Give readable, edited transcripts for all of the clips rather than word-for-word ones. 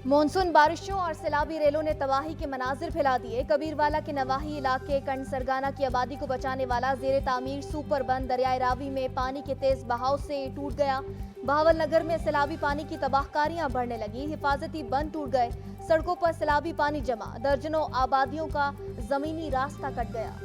Monsoon बारिशों और सैलाबी रेलों ने तबाही के मनाजिर फैला दिए। कबीरवाला के नवाही इलाके कंड सरगाना की आबादी को बचाने वाला जेर तामीर सुपर बंद दरियाए रावी में पानी के तेज बहाव से टूट गया। बहावल नगर में सैलाबी पानी की तबाहकारियां बढ़ने लगी। हिफाजती बंद टूट गए। सड़कों पर सैलाबी पानी जमा। दर्जनों आबादियों का जमीनी रास्ता कट गया।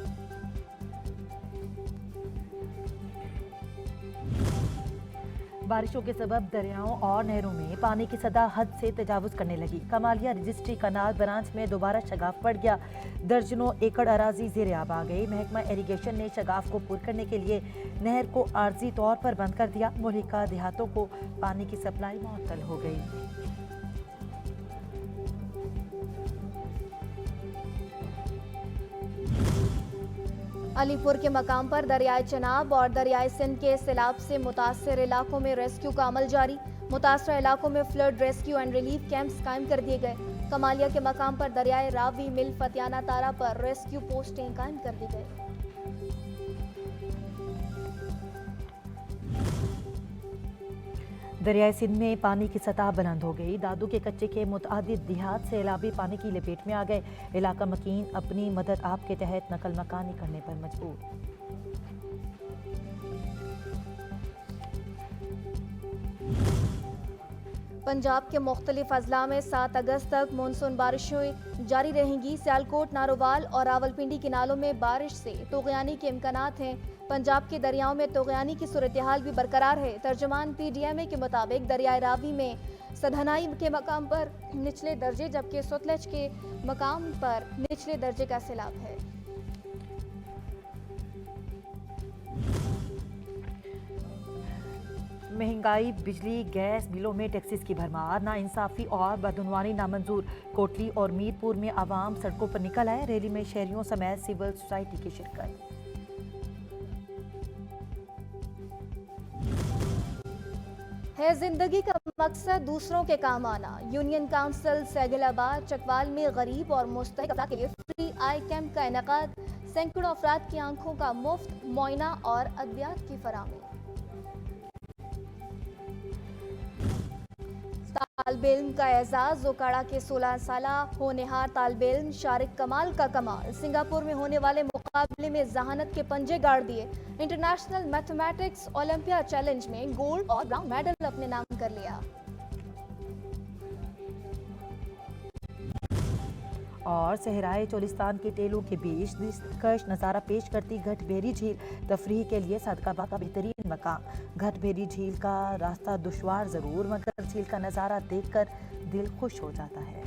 बारिशों के सबब दरियाओं और नहरों में पानी की सतह हद से तजावुज करने लगी। कमालिया रजिस्ट्री कनाल ब्रांच में दोबारा शगाफ पड़ गया। दर्जनों एकड़ अराजी जेर आब आ गई। महकमा इरिगेशन ने शगाफ को पुर करने के लिए नहर को आर्जी तौर पर बंद कर दिया। मुल्का देहातों को पानी की सप्लाई मुअत्तल हो गई। अलीपुर के मकाम पर दरियाए चनाब और दरियाए सिंध के सैलाब से मुतासर इलाकों में रेस्क्यू का अमल जारी। मुतासर इलाकों में flood rescue and relief camps कायम कर दिए गए। कमालिया के मकाम पर दरियाए रावी मिल फतियाना तारा पर रेस्क्यू पोस्टें कायम कर दी गई। दरियाए सिंध में पानी की सतह बुलंद हो गई। दादू के कच्चे के मुतअद्दिद देहात सैलाबी पानी की लपेट में आ गए। इलाका मकीन अपनी मदद आप के तहत नकल मकानी करने पर मजबूर। पंजाब के मुख्तलिफ अजला में 7 अगस्त तक मानसून बारिशें जारी रहेंगी। सियालकोट, नारोवाल और रावलपिंडी के नालों में बारिश से तोगयानी के इम्कानात हैं। पंजाब के दरियाओं में तोगयानी की सूरत हाल भी बरकरार है। तर्जमान PDMA के मुताबिक दरियाए रावी में सधनाई के मकाम पर निचले दर्जे जबकि सतलज के मकाम पर निचले दर्जे का सैलाब है। महंगाई, बिजली, गैस बिलों में टैक्सेस की भरमार, नाइंसाफी और बदउनवानी नामंजूर। कोटली और मीरपुर में आवाम सड़कों पर निकल आए। रैली में शहरियों समेत सिविल सोसाइटी की शिरकत। है जिंदगी का मकसद दूसरों के काम आना। यूनियन काउंसिल सैगलाबाद चकवाल में गरीब और मुस्तहिक अफराद के लिए फ्री आई कैंप का इनेकाद। सैकड़ों अफराद की आंखों का मुफ्त मुआयना और अद्वियात की फराहमी। तालिब-ए-इल्म का एजाज। जोकाड़ा के 16 साला होनहार तालिब-ए-इल्म शारिक कमाल का कमाल। सिंगापुर में होने वाले मुकाबले में जहानत के पंजे गाड़ दिए। इंटरनेशनल मैथमेटिक्स ओलंपिया चैलेंज में गोल्ड और ब्राउन मेडल अपने नाम कर लिया। और सहराए चोलिस्तान के टेलों के बीच दिलकश नज़ारा पेश करती घटबेरी झील। तफरीह के लिए सादकाबाद का बेहतरीन मकाम। घटबेरी झील का रास्ता दुश्वार ज़रूर, मगर झील का नज़ारा देखकर दिल खुश हो जाता है।